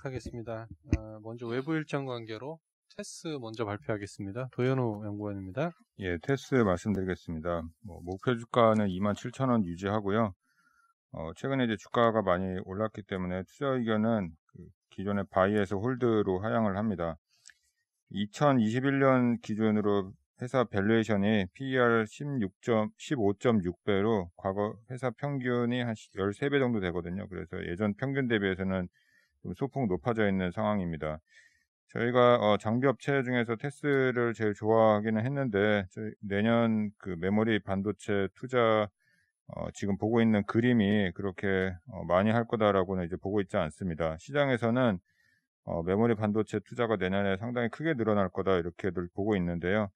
시작하겠습니다. 먼저 외부 일정 관계로 테스 먼저 발표하겠습니다. 도현우 연구원입니다. 예, 테스 말씀드리겠습니다. 목표 주가는 27,000원 유지하고요. 최근에 이제 주가가 많이 올랐기 때문에 투자 의견은 기존의 바이에서 홀드로 하향을 합니다. 2021년 기준으로 회사 밸류에이션이 PER 15.6배로 과거 회사 평균이 한 13배 정도 되거든요. 그래서 예전 평균 대비해서는 좀 소폭 높아져 있는 상황입니다. 저희가 장비업체 중에서 테스를 제일 좋아하기는 했는데 내년 그 메모리 반도체 투자 지금 보고 있는 그림이 그렇게 많이 할 거다라고는 이제 보고 있지 않습니다. 시장에서는 메모리 반도체 투자가 내년에 상당히 크게 늘어날 거다 이렇게들 보고 있는데요.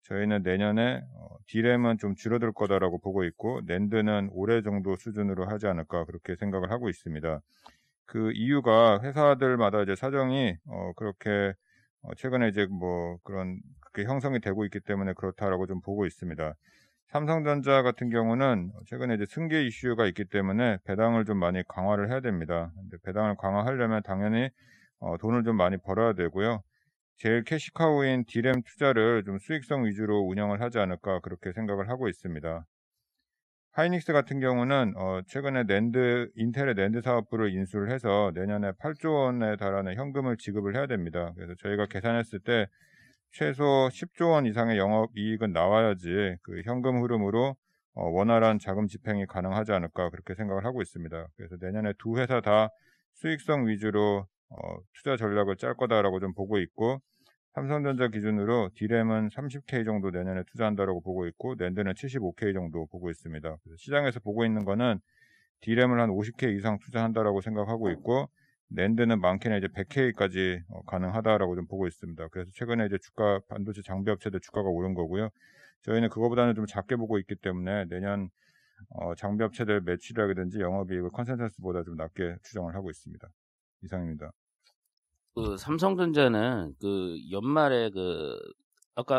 저희는 내년에 D램은 좀 줄어들 거다라고 보고 있고 낸드는 올해 정도 수준으로 하지 않을까 그렇게 생각을 하고 있습니다. 그 이유가 회사들마다 이제 사정이 그렇게 최근에 이제 그렇게 형성이 되고 있기 때문에 그렇다라고 좀 보고 있습니다. 삼성전자 같은 경우는 최근에 이제 승계 이슈가 있기 때문에 배당을 좀 많이 강화를 해야 됩니다. 근데 배당을 강화하려면 당연히 돈을 좀 많이 벌어야 되고요. 제일 캐시카우인 D램 투자를 좀 수익성 위주로 운영을 하지 않을까 그렇게 생각을 하고 있습니다. 하이닉스 같은 경우는 최근에 인텔의 낸드 사업부를 인수를 해서 내년에 8조 원에 달하는 현금을 지급을 해야 됩니다. 그래서 저희가 계산했을 때 최소 10조 원 이상의 영업이익은 나와야지 그 현금 흐름으로 원활한 자금 집행이 가능하지 않을까 그렇게 생각을 하고 있습니다. 그래서 내년에 두 회사 다 수익성 위주로 투자 전략을 짤 거다라고 좀 보고 있고 삼성전자 기준으로 D램은 30K 정도 내년에 투자한다라고 보고 있고 낸드는 75K 정도 보고 있습니다. 그래서 시장에서 보고 있는 거는 D램을 한 50K 이상 투자한다라고 생각하고 있고 낸드는 많게는 이제 100K까지 가능하다라고 좀 보고 있습니다. 그래서 최근에 이제 반도체 장비 업체들 주가가 오른 거고요. 저희는 그거보다는 좀 작게 보고 있기 때문에 내년 장비 업체들 매출이라든지 영업이익을 컨센서스보다 좀 낮게 추정을 하고 있습니다. 이상입니다. 삼성전자는 연말에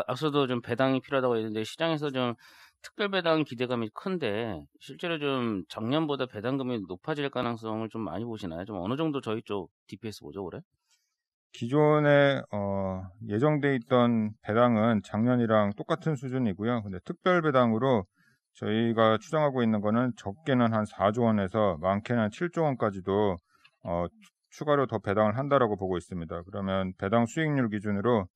앞서도 좀 배당이 필요하다고 했는데 시장에서 좀 특별 배당 기대감이 큰데 실제로 좀 작년보다 배당금이 높아질 가능성을 좀 많이 보시나요? 좀 어느 정도 저희 쪽 DPS 보죠, 올해? 기존에 예정돼 있던 배당은 작년이랑 똑같은 수준이고요. 근데 특별 배당으로 저희가 추정하고 있는 거는 적게는 한 4조 원에서 많게는 한 7조 원까지도 추가로 더 배당을 한다라고 보고 있습니다. 그러면 배당 수익률 기준으로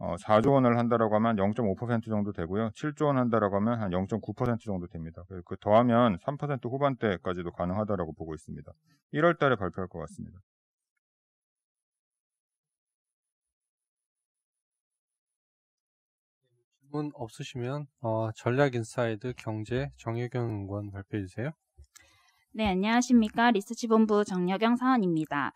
4조 원을 한다라고 하면 0.5% 정도 되고요. 7조 원 한다라고 하면 한 0.9% 정도 됩니다. 그 더하면 3% 후반대까지도 가능하다라고 보고 있습니다. 1월 달에 발표할 것 같습니다. 질문 없으시면 전략인사이드 경제 정혜경 연구원 발표해 주세요. 네, 안녕하십니까. 리서치본부 정여경 사원입니다.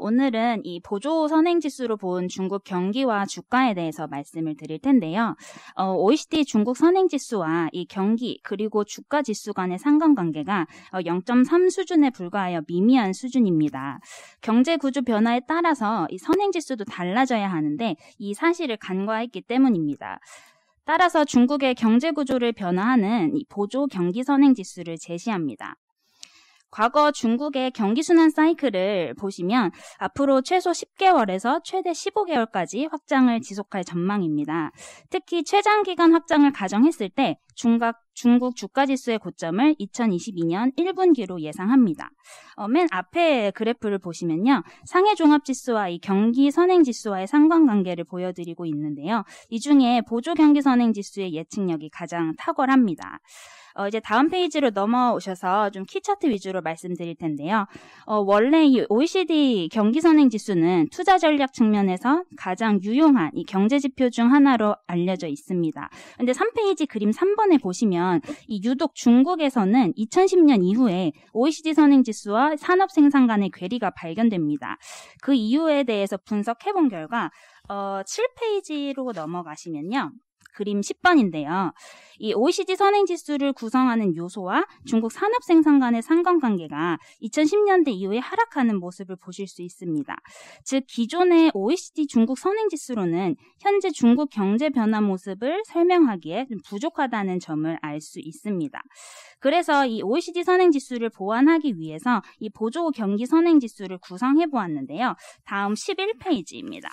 오늘은 이 보조 선행지수로 본 중국 경기와 주가에 대해서 말씀을 드릴 텐데요. OECD 중국 선행지수와 이 경기 그리고 주가 지수 간의 상관관계가 0.3 수준에 불과하여 미미한 수준입니다. 경제 구조 변화에 따라서 이 선행지수도 달라져야 하는데 이 사실을 간과했기 때문입니다. 따라서 중국의 경제 구조를 변화하는 이 보조 경기 선행지수를 제시합니다. 과거 중국의 경기순환 사이클을 보시면 앞으로 최소 10개월에서 최대 15개월까지 확장을 지속할 전망입니다. 특히 최장기간 확장을 가정했을 때 중국 주가지수의 고점을 2022년 1분기로 예상합니다. 맨 앞에 그래프를 보시면요. 상해종합지수와 이 경기선행지수와의 상관관계를 보여드리고 있는데요. 이 중에 보조경기선행지수의 예측력이 가장 탁월합니다. 이제 다음 페이지로 넘어오셔서 좀 키차트 위주로 말씀드릴 텐데요. 원래 이 OECD 경기선행지수는 투자 전략 측면에서 가장 유용한 이 경제지표 중 하나로 알려져 있습니다. 근데 3페이지 그림 3번에 보시면 이 유독 중국에서는 2010년 이후에 OECD 선행지수와 산업생산 간의 괴리가 발견됩니다. 그 이유에 대해서 분석해본 결과 7페이지로 넘어가시면요. 그림 10번인데요. 이 OECD 선행지수를 구성하는 요소와 중국 산업 생산 간의 상관관계가 2010년대 이후에 하락하는 모습을 보실 수 있습니다. 즉 기존의 OECD 중국 선행지수로는 현재 중국 경제 변화 모습을 설명하기에 좀 부족하다는 점을 알 수 있습니다. 그래서 이 OECD 선행지수를 보완하기 위해서 이 보조 경기 선행지수를 구성해 보았는데요. 다음 11페이지입니다.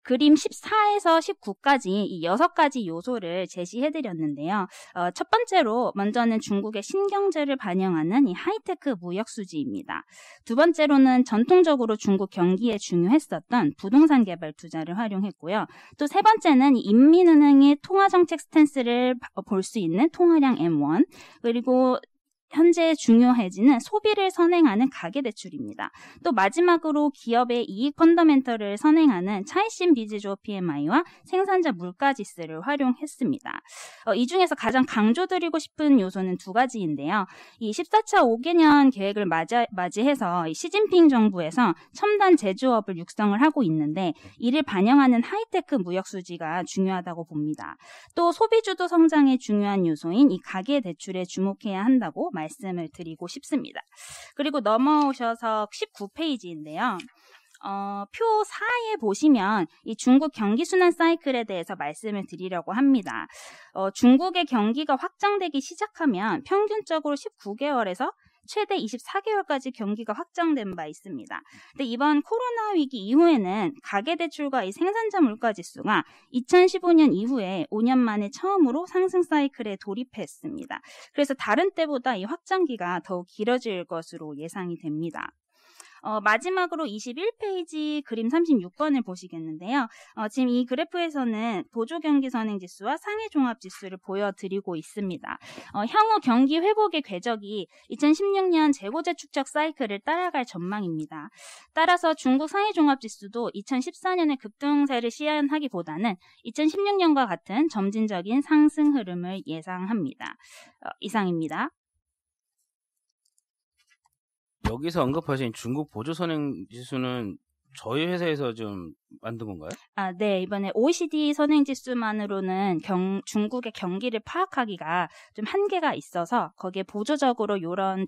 그림 14에서 19까지 이 6가지 요소를 제시해드렸는데요. 첫 번째로 먼저는 중국의 신경제를 반영하는 이 하이테크 무역수지입니다. 두 번째로는 전통적으로 중국 경기에 중요했었던 부동산 개발 투자를 활용했고요. 또 세 번째는 인민은행의 통화정책 스탠스를 볼 수 있는 통화량 M1, 그리고 현재 중요해지는 소비를 선행하는 가계대출입니다. 또 마지막으로 기업의 이익 펀더멘털을 선행하는 차이신 비즈조 PMI와 생산자 물가지수를 활용했습니다. 이 중에서 가장 강조드리고 싶은 요소는 두 가지인데요. 이 14차 5개년 계획을 맞이해서 이 시진핑 정부에서 첨단 제조업을 육성을 하고 있는데 이를 반영하는 하이테크 무역수지가 중요하다고 봅니다. 또 소비주도 성장의 중요한 요소인 이 가계대출에 주목해야 한다고 말씀을 드리고 싶습니다. 그리고 넘어오셔서 19페이지인데요. 표 4에 보시면 이 중국 경기 순환 사이클에 대해서 말씀을 드리려고 합니다. 중국의 경기가 확장되기 시작하면 평균적으로 19개월에서 최대 24개월까지 경기가 확장된 바 있습니다. 근데 이번 코로나 위기 이후에는 가계대출과 이 생산자 물가지수가 2015년 이후에 5년 만에 처음으로 상승 사이클에 돌입했습니다. 그래서 다른 때보다 이 확장기가 더욱 길어질 것으로 예상이 됩니다. 마지막으로 21페이지 그림 36번을 보시겠는데요. 지금 이 그래프에서는 보조경기선행지수와 상해종합지수를 보여드리고 있습니다. 향후 경기 회복의 궤적이 2016년 재고재축적 사이클을 따라갈 전망입니다. 따라서 중국 상해종합지수도 2014년의 급등세를 시현하기보다는 2016년과 같은 점진적인 상승 흐름을 예상합니다. 이상입니다. 여기서 언급하신 중국 보조 선행지수는 저희 회사에서 좀 만든 건가요? 네. 이번에 OECD 선행지수만으로는 중국의 경기를 파악하기가 좀 한계가 있어서 거기에 보조적으로 요런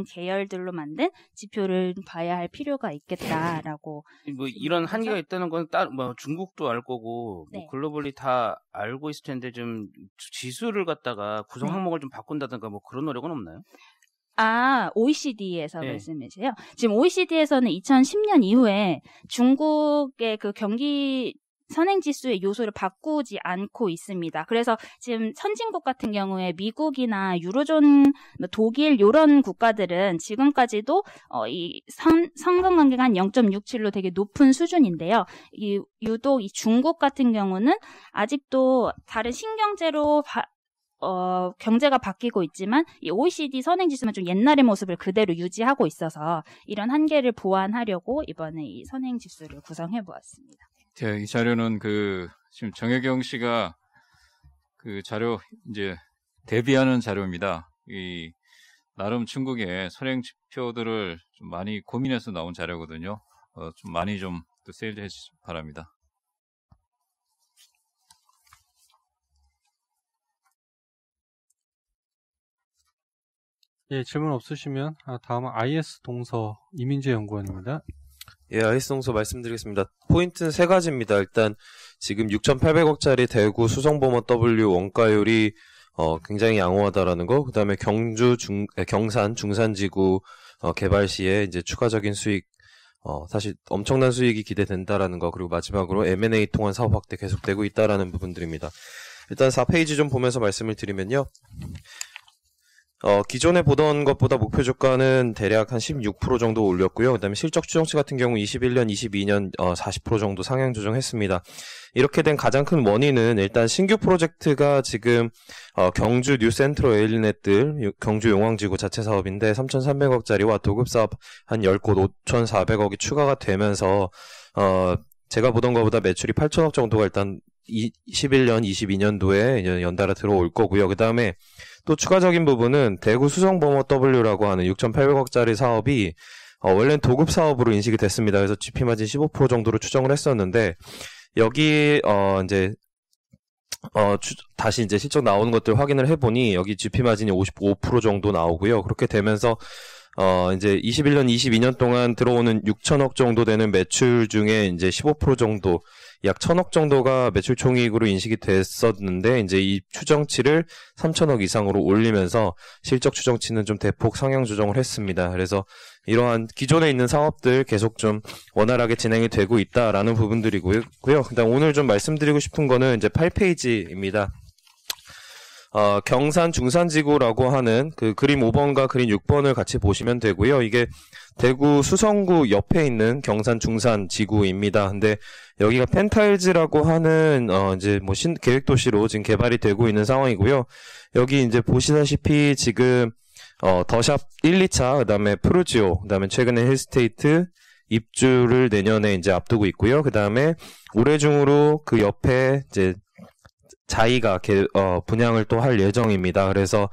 계열들로 만든 지표를 봐야 할 필요가 있겠다라고. 뭐 이런 한계가 있다는 건 중국도 알 거고 네. 뭐 글로벌리 다 알고 있을 텐데 좀 지수를 갖다가 구성 항목을 좀 바꾼다든가 뭐 그런 노력은 없나요? OECD에서 네. 말씀이세요? 지금 OECD에서는 2010년 이후에 중국의 그 경기 선행지수의 요소를 바꾸지 않고 있습니다. 그래서 지금 선진국 같은 경우에 미국이나 유로존, 독일 이런 국가들은 지금까지도 이 상관관계가 한 0.67로 되게 높은 수준인데요. 유독 이 중국 같은 경우는 아직도 다른 신경제로 경제가 바뀌고 있지만 이 OECD 선행지수는 좀 옛날의 모습을 그대로 유지하고 있어서 이런 한계를 보완하려고 이번에 이 선행지수를 구성해 보았습니다. 네, 이 자료는 지금 정혜경 씨가 그 자료 이제 대비하는 자료입니다. 나름 중국의 선행 지표들을 좀 많이 고민해서 나온 자료거든요. 좀 많이 좀 또 세일해 주시기 바랍니다. 예, 질문 없으시면 다음은 IS 동서 이민재 연구원입니다. 예, IS 동서 말씀드리겠습니다. 포인트는 세 가지입니다. 일단 지금 6,800억짜리 대구 수성범어 W 원가율이 굉장히 양호하다라는 거. 그다음에 경산 중산지구 개발 시에 이제 추가적인 수익 사실 엄청난 수익이 기대된다라는 거. 그리고 마지막으로 M&A 통한 사업 확대 계속되고 있다라는 부분들입니다. 일단 4페이지 좀 보면서 말씀을 드리면요. 기존에 보던 것보다 목표 주가는 대략 한 16% 정도 올렸고요. 그다음에 실적 추정치 같은 경우 21년, 22년 40% 정도 상향 조정했습니다. 이렇게 된 가장 큰 원인은 일단 신규 프로젝트가 지금 경주 뉴센트로 에일넷들 경주 용왕지구 자체 사업인데 3,300억짜리와 도급 사업 한 10곳 5,400억이 추가가 되면서 제가 보던 것보다 매출이 8,000억 정도가 일단 21년, 22년도에 연달아 들어올 거고요. 그 다음에 또 추가적인 부분은 대구 수성범어 W라고 하는 6,800억짜리 사업이 원래는 도급 사업으로 인식이 됐습니다. 그래서 GP 마진 15% 정도로 추정을 했었는데 여기 이제 다시 이제 실적 나오는 것들 확인을 해보니 여기 GP 마진이 55% 정도 나오고요. 그렇게 되면서 이제 21년, 22년 동안 들어오는 6천억 정도 되는 매출 중에 이제 15% 정도, 약 1,000억 정도가 매출 총이익으로 인식이 됐었는데, 이제 이 추정치를 3천억 이상으로 올리면서 실적 추정치는 좀 대폭 상향 조정을 했습니다. 그래서 이러한 기존에 있는 사업들 계속 좀 원활하게 진행이 되고 있다라는 부분들이고요. 그다음 오늘 좀 말씀드리고 싶은 거는 이제 8페이지입니다. 경산 중산지구라고 하는 그 그림 5번과 그림 6번을 같이 보시면 되고요. 이게 대구 수성구 옆에 있는 경산 중산지구입니다. 근데 여기가 펜타일즈라고 하는 이제 뭐 계획도시로 지금 개발이 되고 있는 상황이고요. 여기 이제 보시다시피 지금 더샵 1, 2차, 그다음에 프루지오, 그다음에 최근에 힐스테이트 입주를 내년에 이제 앞두고 있고요. 그다음에 올해 중으로 그 옆에 이제 자이가 분양을 또 할 예정입니다. 그래서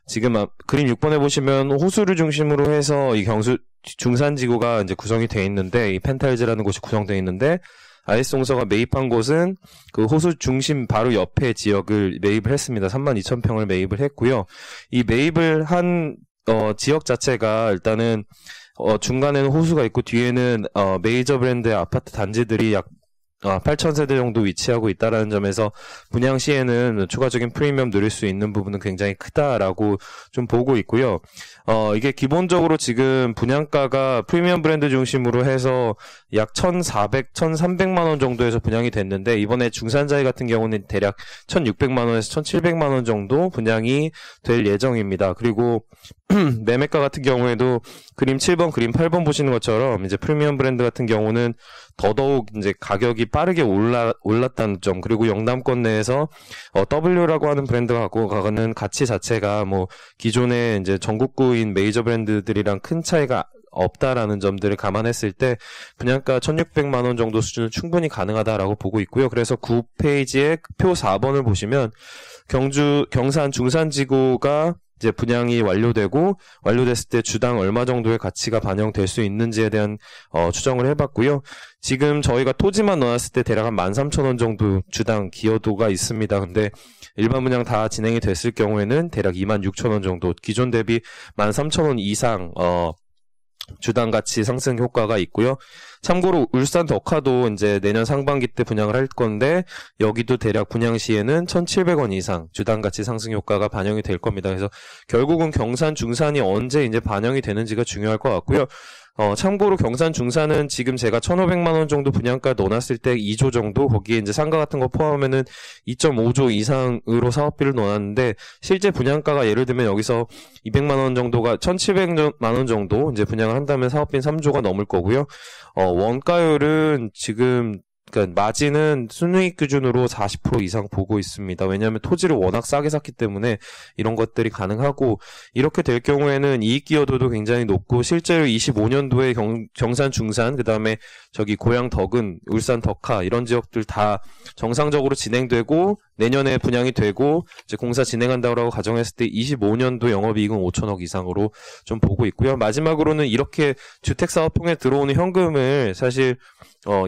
지금 그림 6번에 보시면 호수를 중심으로 해서 이 경수 중산지구가 이제 구성이 되어 있는데, 이 펜타일즈라는 곳이 구성되어 있는데, IS동서가 매입한 곳은 그 호수 중심 바로 옆에 지역을 매입을 했습니다. 32,000평을 매입을 했고요. 이 매입을 한 지역 자체가 일단은 중간에는 호수가 있고 뒤에는 메이저 브랜드의 아파트 단지들이 약 8,000세대 정도 위치하고 있다라는 점에서 분양 시에는 추가적인 프리미엄 누릴 수 있는 부분은 굉장히 크다라고 좀 보고 있고요. 이게 기본적으로 지금 분양가가 프리미엄 브랜드 중심으로 해서 약 1,400, 1,300만 원 정도에서 분양이 됐는데, 이번에 중산자이 같은 경우는 대략 1,600만 원에서 1,700만 원 정도 분양이 될 예정입니다. 그리고 매매가 같은 경우에도 그림 7번, 그림 8번 보시는 것처럼 이제 프리미엄 브랜드 같은 경우는 더더욱 이제 가격이 빠르게 올랐다는 점, 그리고 영남권 내에서 W라고 하는 브랜드가 갖고 가는 가치 자체가 뭐 기존의 이제 전국구인 메이저 브랜드들이랑 큰 차이가 없다라는 점들을 감안했을 때 분양가 1,600만 원 정도 수준은 충분히 가능하다라고 보고 있고요. 그래서 9페이지의 표 4번을 보시면 경산 중산지구가 이제 분양이 완료됐을 때 주당 얼마 정도의 가치가 반영될 수 있는지에 대한 추정을 해봤고요. 지금 저희가 토지만 넣었을 때 대략 한 13,000원 정도 주당 기여도가 있습니다. 근데 일반 분양 다 진행이 됐을 경우에는 대략 26,000원 정도, 기존 대비 13,000원 이상 주당 가치 상승 효과가 있고요. 참고로 울산 덕화도 이제 내년 상반기 때 분양을 할 건데, 여기도 대략 분양 시에는 1,700원 이상 주당 가치 상승 효과가 반영이 될 겁니다. 그래서 결국은 경산 중산이 언제 이제 반영이 되는지가 중요할 것 같고요. 참고로 경산 중산은 지금 제가 1,500만 원 정도 분양가 넣어놨을 때 2조 정도, 거기에 이제 상가 같은 거 포함하면은 2.5조 이상으로 사업비를 넣어놨는데, 실제 분양가가 예를 들면 여기서 200만 원 정도가 1,700만 원 정도 이제 분양을 한다면 사업비는 3조가 넘을 거고요. 원가율은 지금 그러니까 마진은 순이익 기준으로 40% 이상 보고 있습니다. 왜냐하면 토지를 워낙 싸게 샀기 때문에 이런 것들이 가능하고, 이렇게 될 경우에는 이익 기여도도 굉장히 높고, 실제로 25년도에 경산 중산, 그다음에 저기 고양 덕은, 울산 덕화 이런 지역들 다 정상적으로 진행되고 내년에 분양이 되고 이제 공사 진행한다고 가정했을 때 25년도 영업이익은 5천억 이상으로 좀 보고 있고요. 마지막으로는 이렇게 주택사업 통해 들어오는 현금을 사실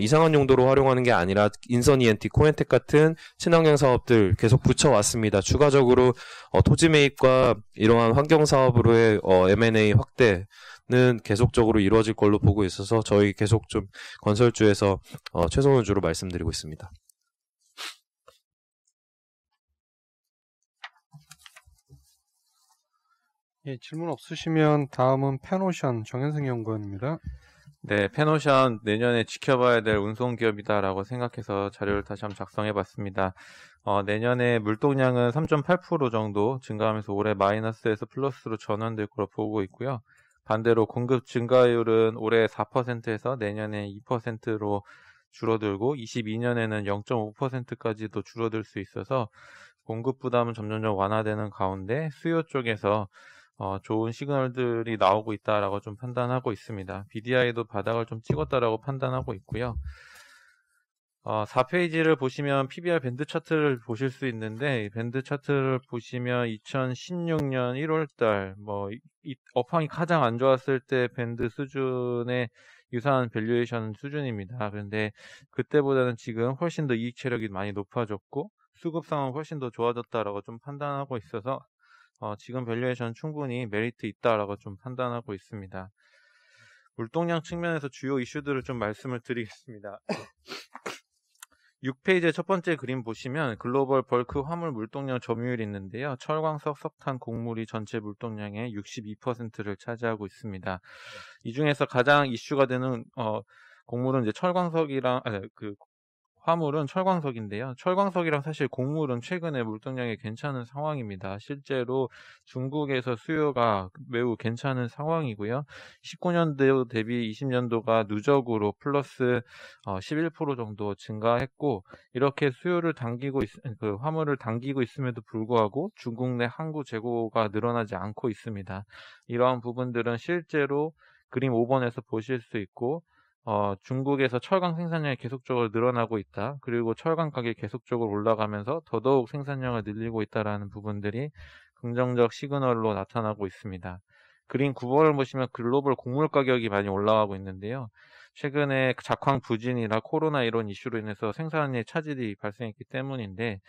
이상한 용도로 활용하는 게 아니라 인선 ENT, 코엔텍 같은 친환경 사업들 계속 붙여왔습니다. 추가적으로 토지 매입과 이러한 환경 사업으로의 M&A 확대는 계속적으로 이루어질 걸로 보고 있어서 저희 계속 좀 건설주에서 최선호주로 말씀드리고 있습니다. 예, 질문 없으시면 다음은 페노션 정현승 연구원입니다. 네, 페노션 내년에 지켜봐야 될 운송기업이다라고 생각해서 자료를 다시 한번 작성해봤습니다. 내년에 물동량은 3.8% 정도 증가하면서 올해 마이너스에서 플러스로 전환될 거로 보고 있고요. 반대로 공급 증가율은 올해 4%에서 내년에 2%로 줄어들고 22년에는 0.5%까지도 줄어들 수 있어서 공급 부담은 점점점 완화되는 가운데 수요 쪽에서 좋은 시그널들이 나오고 있다라고 좀 판단하고 있습니다. BDI도 바닥을 좀 찍었다라고 판단하고 있고요. 4페이지를 보시면 PBR 밴드 차트를 보실 수 있는데, 이 밴드 차트를 보시면 2016년 1월달, 업황이 가장 안 좋았을 때 밴드 수준의 유사한 밸류에이션 수준입니다. 그런데 그때보다는 지금 훨씬 더 이익 체력이 많이 높아졌고, 수급 상황은 훨씬 더 좋아졌다라고 좀 판단하고 있어서, 지금 밸류에이션 충분히 메리트 있다라고 좀 판단하고 있습니다. 물동량 측면에서 주요 이슈들을 좀 말씀을 드리겠습니다. 6페이지의 첫 번째 그림 보시면 글로벌 벌크 화물 물동량 점유율이 있는데요. 철광석, 석탄, 곡물이 전체 물동량의 62%를 차지하고 있습니다. 이 중에서 가장 이슈가 되는 곡물은 이제 화물은 철광석인데요. 철광석이랑 사실 곡물은 최근에 물동량이 괜찮은 상황입니다. 실제로 중국에서 수요가 매우 괜찮은 상황이고요. 19년도 대비 20년도가 누적으로 플러스 11% 정도 증가했고, 이렇게 수요를 화물을 당기고 있음에도 불구하고 중국 내 항구 재고가 늘어나지 않고 있습니다. 이러한 부분들은 실제로 그림 5번에서 보실 수 있고, 중국에서 철강 생산량이 계속적으로 늘어나고 있다. 그리고 철강 가격이 계속적으로 올라가면서 더더욱 생산량을 늘리고 있다라는 부분들이 긍정적 시그널로 나타나고 있습니다. 그림 9번을 보시면 글로벌 곡물 가격이 많이 올라가고 있는데요. 최근에 작황 부진이나 코로나 이런 이슈로 인해서 생산에 차질이 발생했기 때문인데,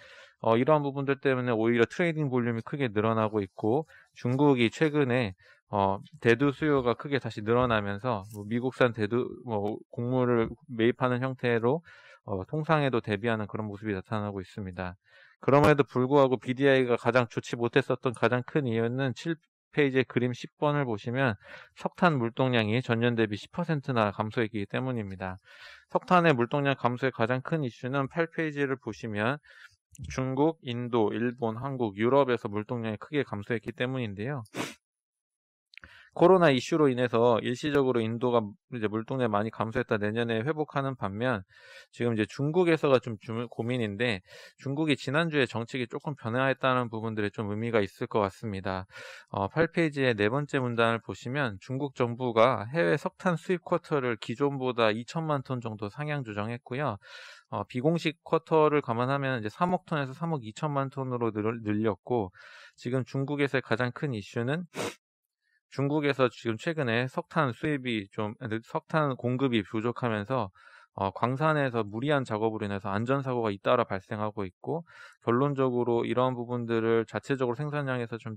이러한 부분들 때문에 오히려 트레이딩 볼륨이 크게 늘어나고 있고, 중국이 최근에 대두 수요가 크게 다시 늘어나면서 미국산 곡물을 매입하는 형태로 통상에도 대비하는 그런 모습이 나타나고 있습니다. 그럼에도 불구하고 BDI가 가장 좋지 못했었던 가장 큰 이유는 7페이지의 그림 10번을 보시면 석탄 물동량이 전년 대비 10%나 감소했기 때문입니다. 석탄의 물동량 감소의 가장 큰 이슈는 8페이지를 보시면 중국, 인도, 일본, 한국, 유럽에서 물동량이 크게 감소했기 때문인데요. 코로나 이슈로 인해서 일시적으로 인도가 이제 물동량이 많이 감소했다 내년에 회복하는 반면, 지금 이제 중국에서가 좀 고민인데, 중국이 지난주에 정책이 조금 변화했다는 부분들이 좀 의미가 있을 것 같습니다. 8페이지의 네 번째 문단을 보시면 중국 정부가 해외 석탄 수입 쿼터를 기존보다 2천만 톤 정도 상향 조정했고요. 비공식 쿼터를 감안하면 이제 3억 톤에서 3억 2천만 톤으로 늘렸고, 지금 중국에서의 가장 큰 이슈는 중국에서 지금 최근에 석탄 공급이 부족하면서 광산에서 무리한 작업으로 인해서 안전사고가 잇따라 발생하고 있고, 결론적으로 이러한 부분들을 자체적으로 생산량에서 좀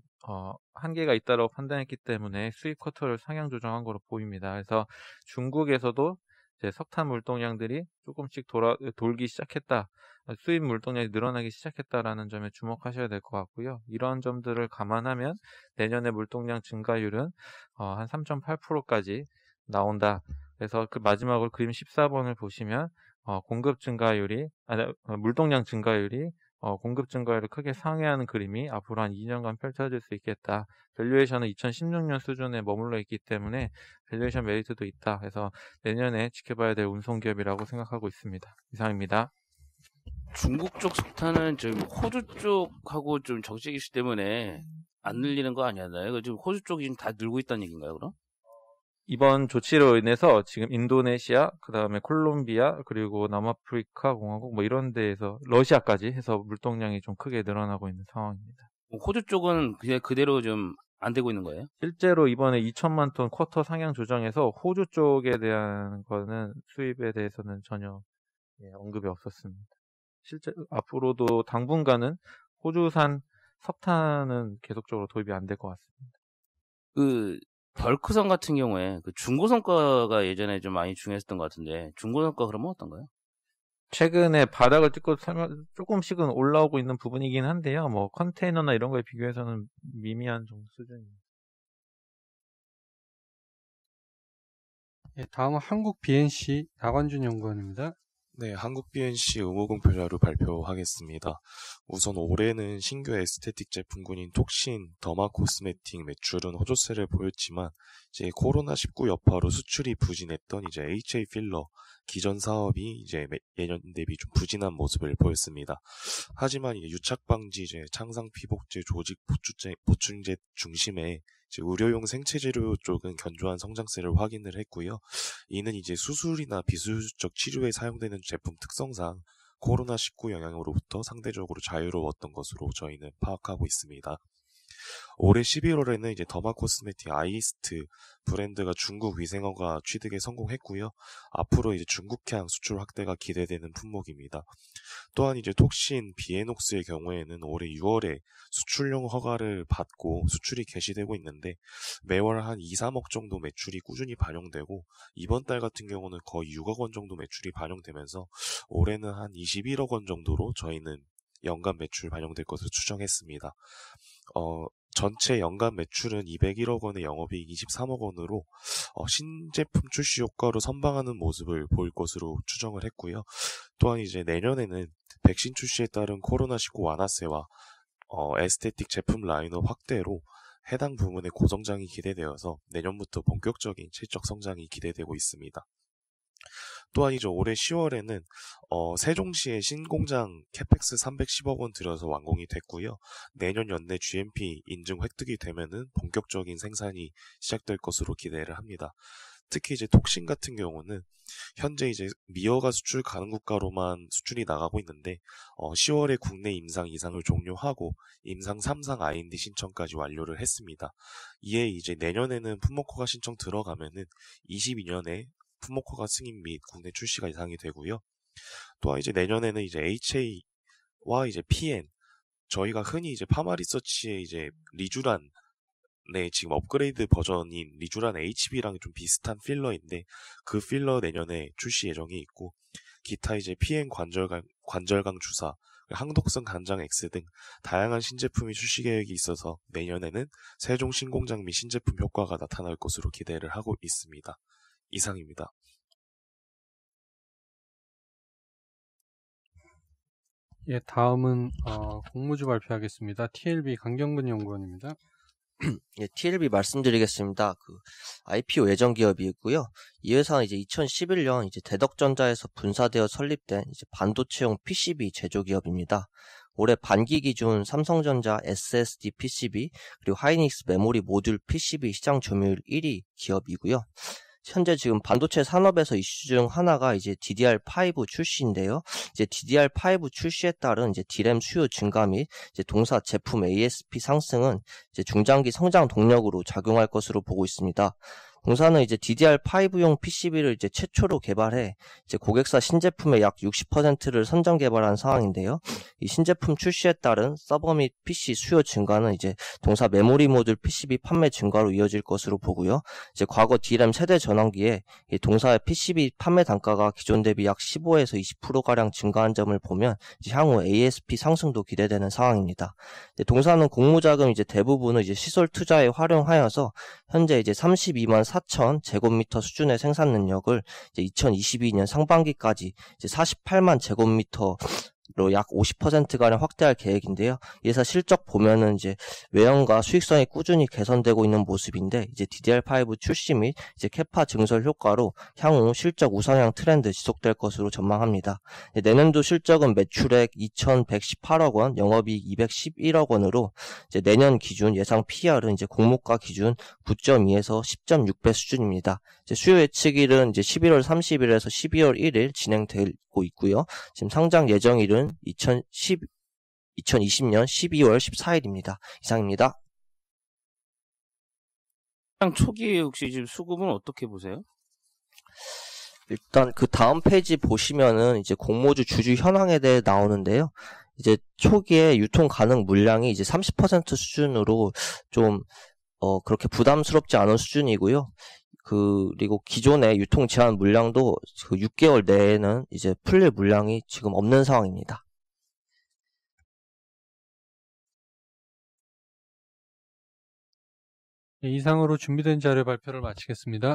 한계가 있다고 판단했기 때문에 수입 쿼터를 상향 조정한 것으로 보입니다. 그래서 중국에서도 이제 석탄 물동량들이 조금씩 돌기 시작했다, 수입 물동량이 늘어나기 시작했다라는 점에 주목하셔야 될 것 같고요. 이러한 점들을 감안하면 내년에 물동량 증가율은 한 3.8%까지 나온다. 그래서 그 마지막으로 그림 14번을 보시면 물동량 증가율이 공급 증가율을 크게 상회하는 그림이 앞으로 한 2년간 펼쳐질 수 있겠다. 밸류에이션은 2016년 수준에 머물러 있기 때문에 밸류에이션 메리트도 있다. 그래서 내년에 지켜봐야 될 운송기업이라고 생각하고 있습니다. 이상입니다. 중국 쪽 석탄은 지금 호주 쪽하고 좀 정책 이슈 때문에 안 늘리는 거 아니었나요? 지금 호주 쪽이 지금 다 늘고 있다는 얘기인가요, 그럼? 이번 조치로 인해서 지금 인도네시아, 그 다음에 콜롬비아, 그리고 남아프리카 공화국 이런 데에서 러시아까지 해서 물동량이 좀 크게 늘어나고 있는 상황입니다. 호주 쪽은 그냥 그대로 좀 안 되고 있는 거예요? 실제로 이번에 2천만 톤 쿼터 상향 조정에서 호주 쪽에 대한 거는 수입에 대해서는 전혀 언급이 없었습니다. 실제 앞으로도 당분간은 호주산 석탄은 계속적으로 도입이 안 될 것 같습니다. 벌크선 같은 경우에 중고성가가 예전에 좀 많이 중요했던 것 같은데, 중고성가 그러면 어떤가요? 최근에 바닥을 찍고 조금씩은 올라오고 있는 부분이긴 한데요. 컨테이너나 이런 거에 비교해서는 미미한 정도 수준입니다. 다음은 한국 BNC 나관준 연구원입니다. 네, 한국 BNC 의무공표 자료 발표하겠습니다. 우선 올해는 신규 에스테틱 제품군인 톡신, 더마 코스메틱 매출은 호조세를 보였지만, 이제 코로나19 여파로 수출이 부진했던 이제 HA 필러 기존 사업이 이제 예년 대비 좀 부진한 모습을 보였습니다. 하지만 이제 유착 방지, 이제 창상 피복제, 조직 보충제 중심의 이제 의료용 생체 치료 쪽은 견조한 성장세를 확인을 했고요. 이는 이제 수술이나 비수술적 치료에 사용되는 제품 특성상 코로나19 영향으로부터 상대적으로 자유로웠던 것으로 저희는 파악하고 있습니다. 올해 11월에는 이제 더마 코스메틱 아이스트 브랜드가 중국 위생허가 취득에 성공했고요. 앞으로 이제 중국향 수출 확대가 기대되는 품목입니다. 또한 이제 톡신 비에녹스의 경우에는 올해 6월에 수출용 허가를 받고 수출이 개시되고 있는데 매월 한 2, 3억 정도 매출이 꾸준히 반영되고 이번 달 같은 경우는 거의 6억 원 정도 매출이 반영되면서 올해는 한 21억 원 정도로 저희는 연간 매출 반영될 것으로 추정했습니다. 전체 연간 매출은 201억 원의 영업이익 23억 원으로 신제품 출시 효과로 선방하는 모습을 보일 것으로 추정을 했고요. 또한 이제 내년에는 백신 출시에 따른 코로나19 완화세와 에스테틱 제품 라인업 확대로 해당 부문의 고성장이 기대되어서 내년부터 본격적인 실적 성장이 기대되고 있습니다. 또한 이제 올해 10월에는 세종시의 신공장 캐펙스 310억 원 들여서 완공이 됐고요. 내년 연내 GMP 인증 획득이 되면은 본격적인 생산이 시작될 것으로 기대를 합니다. 특히 이제 톡신 같은 경우는 현재 이제 미허가 수출 가능 국가로만 수출이 나가고 있는데 10월에 국내 임상 2상을 종료하고 임상 3상 IND 신청까지 완료를 했습니다. 이에 이제 내년에는 품목허가 신청 들어가면은 22년에 품목허가 승인 및 국내 출시가 예상이 되고요. 또한 이제 내년에는 이제 HA와 이제 PN, 저희가 흔히 이제 파마리서치의 이제 리주란의 지금 업그레이드 버전인 리주란 HB랑 좀 비슷한 필러인데 그 필러 내년에 출시 예정이 있고 기타 이제 PN 관절강 주사, 항독성 간장 X 등 다양한 신제품이 출시 계획이 있어서 내년에는 세종 신공장 및 신제품 효과가 나타날 것으로 기대를 하고 있습니다. 이상입니다. 예, 다음은 공모주 발표하겠습니다. TLB 강경근 연구원입니다. 예, TLB 말씀드리겠습니다. IPO 예정 기업이고요. 이 회사는 이제 2011년 이제 대덕전자에서 분사되어 설립된 이제 반도체용 PCB 제조 기업입니다. 올해 반기 기준 삼성전자 SSD PCB 그리고 하이닉스 메모리 모듈 PCB 시장 점유율 1위 기업이고요. 현재 지금 반도체 산업에서 이슈 중 하나가 이제 DDR5 출시인데요. 이제 DDR5 출시에 따른 이제 D램 수요 증가 및 이제 동사 제품 ASP 상승은 이제 중장기 성장 동력으로 작용할 것으로 보고 있습니다. 동사는 이제 DDR5용 PCB를 이제 최초로 개발해 이제 고객사 신제품의 약 60%를 선정 개발한 상황인데요. 이 신제품 출시에 따른 서버 및 PC 수요 증가는 이제 동사 메모리 모듈 PCB 판매 증가로 이어질 것으로 보고요. 이제 과거 D램 세대 전환기에 이 동사의 PCB 판매 단가가 기존 대비 약 15에서 20%가량 증가한 점을 보면 이제 향후 ASP 상승도 기대되는 상황입니다. 이제 동사는 공모자금 이제 대부분을 이제 시설 투자에 활용하여서 현재 이제 32만 4천 제곱미터 수준의 생산 능력을 이제 2022년 상반기까지 이제 48만 제곱미터로 약 50%가량 확대할 계획인데요. 이 회사 실적 보면은 이제 외형과 수익성이 꾸준히 개선되고 있는 모습인데 이제 DDR5 출시 및 이제 캐파 증설 효과로 향후 실적 우상향 트렌드 지속될 것으로 전망합니다. 내년도 실적은 매출액 2,118억 원, 영업이익 211억 원으로 이제 내년 기준 예상 PR은 이제 공모가 기준 9.2에서 10.6배 수준입니다. 이제 수요 예측일은 이제 11월 30일에서 12월 1일 진행되고 있고요. 지금 상장 예정일은 2020년 12월 14일입니다. 이상입니다. 초기에 혹시 지금 수급은 어떻게 보세요? 일단 그 다음 페이지 보시면은 이제 공모주 주주 현황에 대해 나오는데요. 이제 초기에 유통 가능 물량이 이제 30% 수준으로 좀 그렇게 부담스럽지 않은 수준이고요. 그리고 기존의 유통 제한 물량도 그 6개월 내에는 이제 풀릴 물량이 지금 없는 상황입니다. 이상으로 준비된 자료 발표를 마치겠습니다.